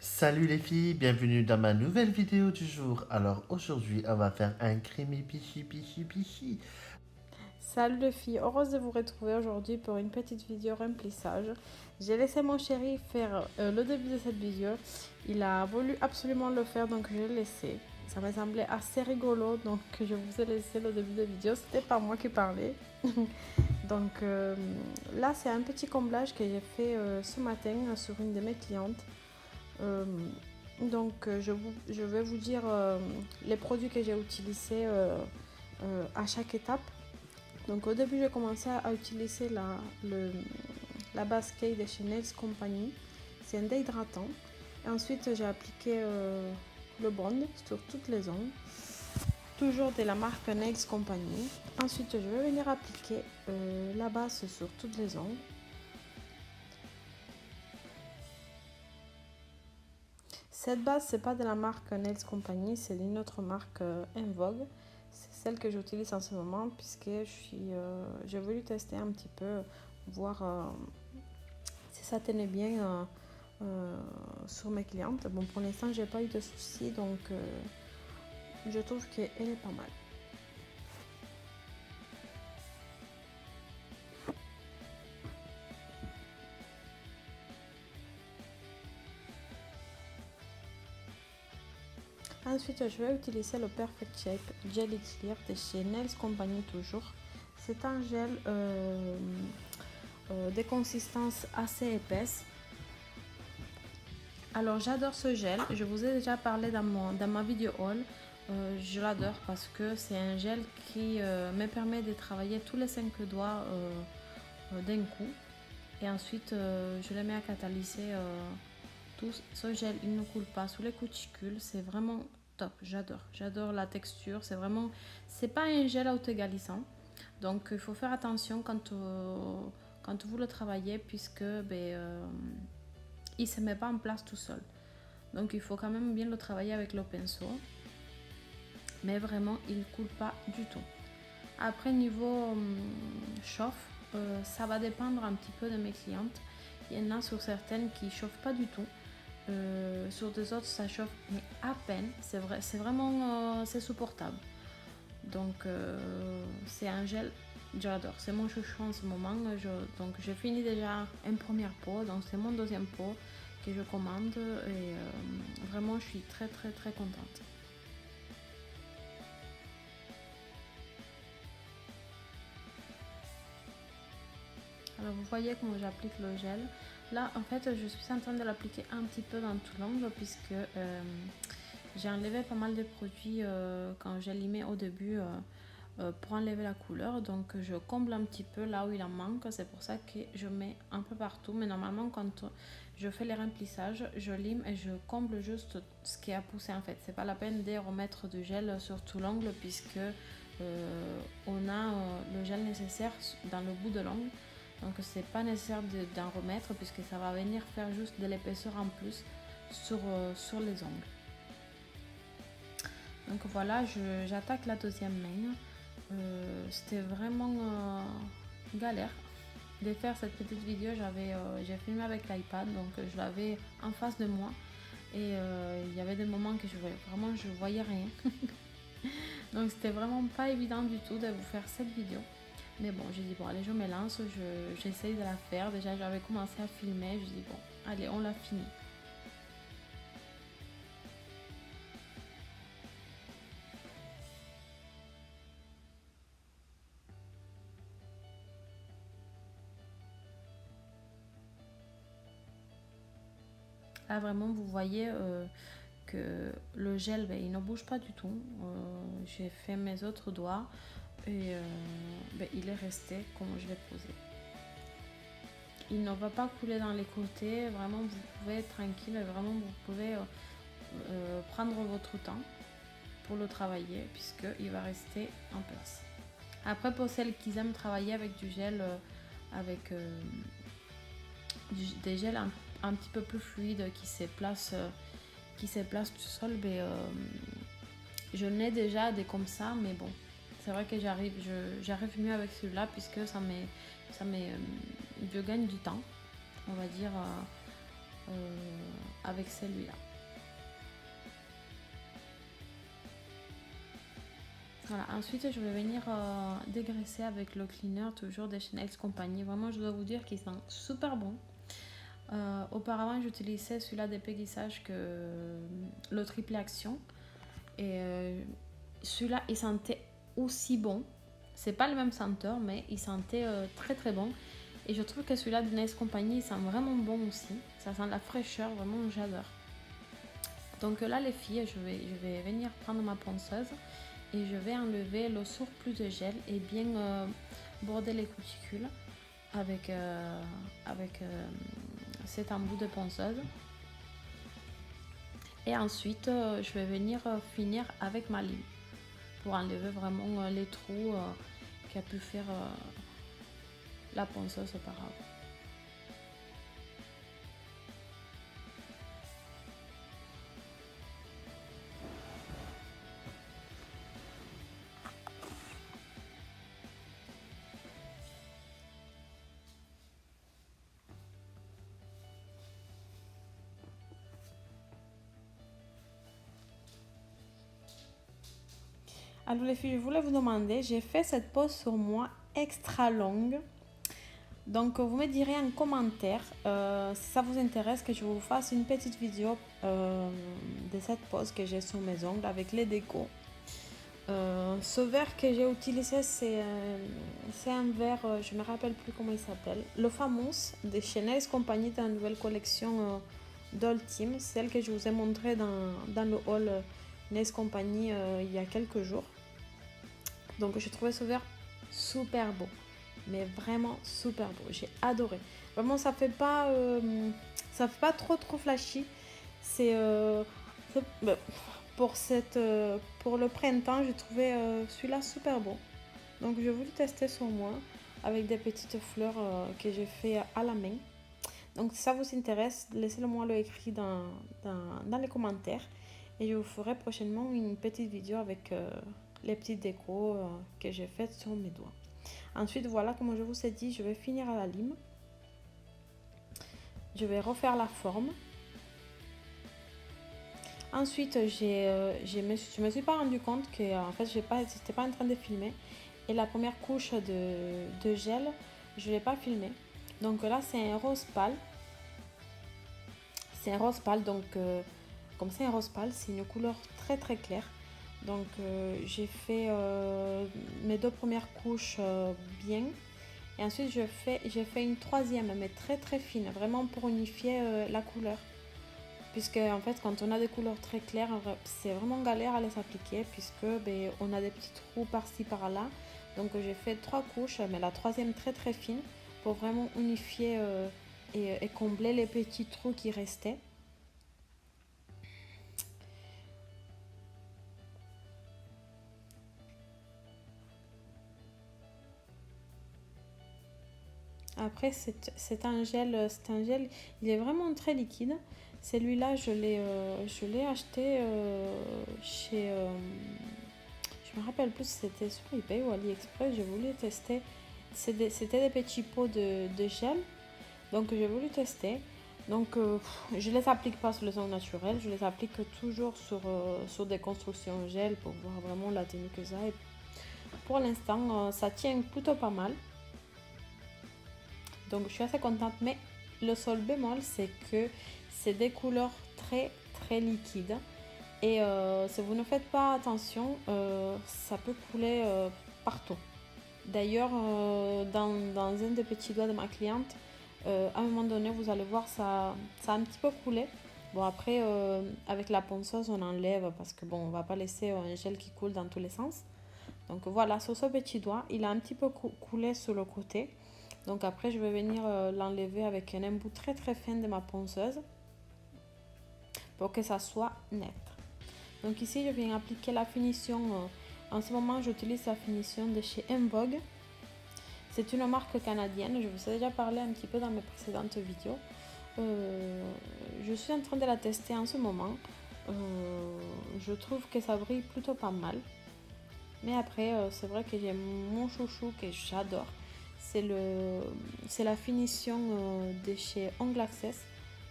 Salut les filles, bienvenue dans ma nouvelle vidéo du jour. Alors aujourd'hui, on va faire un creamy pichi pichi pichi. Salut les filles, heureuse de vous retrouver aujourd'hui pour une petite vidéo remplissage. J'ai laissé mon chéri faire le début de cette vidéo. Il a voulu absolument le faire donc je l'ai laissé. Ça m'a semblé assez rigolo donc je vous ai laissé le début de vidéo. C'était pas moi qui parlais. Donc là c'est un petit comblage que j'ai fait ce matin sur une de mes clientes. Euh, je vais vous dire les produits que j'ai utilisés à chaque étape. Donc au début, j'ai commencé à utiliser la base K de chez Nails Company. C'est un déhydratant. Et ensuite, j'ai appliqué le bond sur toutes les ongles. Toujours de la marque Nails Company. Ensuite, je vais venir appliquer la base sur toutes les ongles. Cette base, c'est pas de la marque Nails Company, c'est d'une autre marque En Vogue. C'est celle que j'utilise en ce moment puisque j'ai voulu tester un petit peu, voir si ça tenait bien sur mes clientes. Bon, pour l'instant, j'ai pas eu de soucis, donc je trouve qu'elle est pas mal. Ensuite, je vais utiliser le Perfect Shape Jelly Clear de chez Nails Company toujours. C'est un gel de consistance assez épaisse. Alors j'adore ce gel, je vous ai déjà parlé dans ma vidéo haul. Je l'adore parce que c'est un gel qui me permet de travailler tous les 5 doigts d'un coup. Et ensuite je les mets à catalyser tout ce gel, il ne coule pas sous les cuticules, c'est vraiment top, j'adore la texture, c'est pas un gel auto-égalisant, donc il faut faire attention quand vous le travaillez puisque il se met pas en place tout seul, donc il faut quand même bien le travailler avec le pinceau, mais vraiment il ne coule pas du tout. Après niveau chauffe, ça va dépendre un petit peu de mes clientes, il y en a sur certaines qui chauffent pas du tout. Sur des autres ça chauffe mais à peine, c'est vrai, c'est vraiment c'est supportable, donc c'est un gel, j'adore, c'est mon chouchou en ce moment. Donc j'ai fini déjà une première pot, donc c'est mon deuxième pot que je commande et vraiment je suis très très très contente. Alors vous voyez comment j'applique le gel. Là en fait je suis en train de l'appliquer un petit peu dans tout l'ongle puisque j'ai enlevé pas mal de produits quand j'ai limé au début pour enlever la couleur. Donc je comble un petit peu là où il en manque. C'est pour ça que je mets un peu partout. Mais normalement quand je fais les remplissages, je lime et je comble juste ce qui a poussé en fait. C'est pas la peine de remettre du gel sur tout l'ongle puisque on a le gel nécessaire dans le bout de l'ongle. Donc c'est pas nécessaire d'en remettre puisque ça va venir faire juste de l'épaisseur en plus sur les ongles. Donc voilà, j'attaque la deuxième main. C'était vraiment galère de faire cette petite vidéo. J'ai filmé avec l'iPad, donc je l'avais en face de moi. Et il y avait des moments que je voyais rien. Donc c'était vraiment pas évident du tout de vous faire cette vidéo. Mais bon, j'ai dit bon allez je me lance, j'essaye de la faire. Déjà j'avais commencé à filmer, je dis bon allez on l'a fini. Là vraiment vous voyez que le gel il ne bouge pas du tout. J'ai fait mes autres doigts et il est resté comme je l'ai posé. Il ne va pas couler dans les côtés, vraiment vous pouvez être tranquille, vraiment vous pouvez prendre votre temps pour le travailler puisqu'il va rester en place. Après pour celles qui aiment travailler avec du gel, avec des gels un petit peu plus fluides qui se placent tout seul, je n'ai déjà des comme ça, mais bon, c'est vrai que j'arrive mieux avec celui-là puisque je gagne du temps, on va dire, avec celui-là. Voilà, ensuite je vais venir dégraisser avec le cleaner toujours de Chanel Company. Vraiment, je dois vous dire qu'il sent super bon. Auparavant, j'utilisais celui-là d'épaississage que le triple action. Et celui-là, il sentait aussi bon. C'est pas le même senteur, mais il sentait très très bon. Et je trouve que celui-là de Nice Company, il sent vraiment bon aussi. Ça sent la fraîcheur, vraiment j'adore. Donc là les filles, je vais venir prendre ma ponceuse et je vais enlever le surplus de gel et bien border les cuticules avec cet embout de ponceuse. Et ensuite, je vais venir finir avec ma lime pour enlever vraiment les trous qu'a pu faire la ponceuse auparavant. Alors les filles, je voulais vous demander, j'ai fait cette pose sur moi extra longue. Donc vous me direz en commentaire si ça vous intéresse que je vous fasse une petite vidéo de cette pose que j'ai sur mes ongles avec les décos. Ce verre que j'ai utilisé, c'est un verre, je ne me rappelle plus comment il s'appelle, le Famous de Chanel Company dans la nouvelle collection Doll Team, celle que je vous ai montré dans le haul Nice Company il y a quelques jours. Donc je trouvais ce verre super beau, mais vraiment super beau, j'ai adoré. Vraiment ça fait pas trop flashy. Pour le printemps, j'ai trouvé celui-là super beau. Donc je voulais tester sur moi avec des petites fleurs que j'ai fait à la main. Donc si ça vous intéresse, laissez-le-moi le écrit dans les commentaires. Et je vous ferai prochainement une petite vidéo avec les petites décos que j'ai faites sur mes doigts. Ensuite, voilà, comme je vous ai dit, je vais finir à la lime. Je vais refaire la forme. Ensuite, je me suis pas rendu compte que en fait, j'étais pas en train de filmer. Et la première couche de gel, je l'ai pas filmé. Donc là, c'est un rose pâle. C'est un rose pâle, donc comme c'est un rose pâle, c'est une couleur très très claire. Donc j'ai fait mes deux premières couches bien. Et ensuite, j'ai fait une troisième, mais très très fine, vraiment pour unifier la couleur. Puisque en fait, quand on a des couleurs très claires, c'est vraiment galère à les appliquer, puisque on a des petits trous par-ci par-là. Donc j'ai fait 3 couches, mais la troisième très très fine, pour vraiment unifier et combler les petits trous qui restaient. Après, c'est un gel, il est vraiment très liquide. Celui-là, je l'ai acheté chez... je me rappelle plus si c'était sur eBay ou AliExpress. Je voulais tester. C'était des petits pots de gel. Donc, j'ai voulu tester. Donc, je ne les applique pas sur les ongles naturels. Je les applique toujours sur des constructions gel pour voir vraiment la tenue que ça a. Et pour l'instant, ça tient plutôt pas mal. Donc je suis assez contente, mais le seul bémol, c'est que c'est des couleurs très très liquides. Et si vous ne faites pas attention, ça peut couler partout. D'ailleurs, dans un des petits doigts de ma cliente, à un moment donné, vous allez voir, ça a un petit peu coulé. Bon, après, avec la ponceuse, on enlève parce que bon, on va pas laisser un gel qui coule dans tous les sens. Donc voilà, sur ce petit doigt, il a un petit peu coulé sur le côté. Donc après, je vais venir l'enlever avec un embout très très fin de ma ponceuse pour que ça soit net. Donc ici, je viens appliquer la finition. En ce moment, j'utilise la finition de chez Envogue. C'est une marque canadienne. Je vous ai déjà parlé un petit peu dans mes précédentes vidéos. Je suis en train de la tester en ce moment. Je trouve que ça brille plutôt pas mal. Mais après, c'est vrai que j'ai mon chouchou que j'adore. C'est la finition de chez Ongle Access.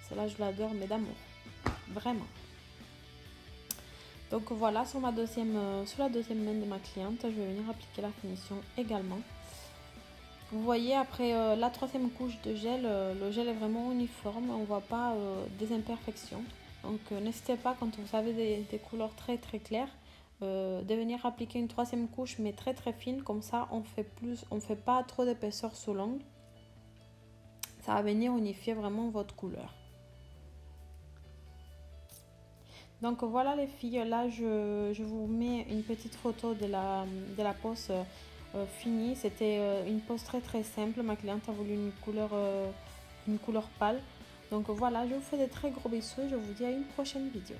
Celle-là, je l'adore, mais d'amour. vraiment. Donc voilà, sur la deuxième main de ma cliente, je vais venir appliquer la finition également. Vous voyez, après la troisième couche de gel, le gel est vraiment uniforme, on ne voit pas des imperfections. Donc n'hésitez pas, quand vous avez des couleurs très claires, de venir appliquer une troisième couche mais très fine, comme ça on fait pas trop d'épaisseur sous l'ongle. Ça va venir unifier vraiment votre couleur. Donc voilà les filles, là je vous mets une petite photo de la pose finie. C'était une pose très simple, ma cliente a voulu une couleur pâle. Donc voilà, je vous fais de très gros bisous et je vous dis à une prochaine vidéo.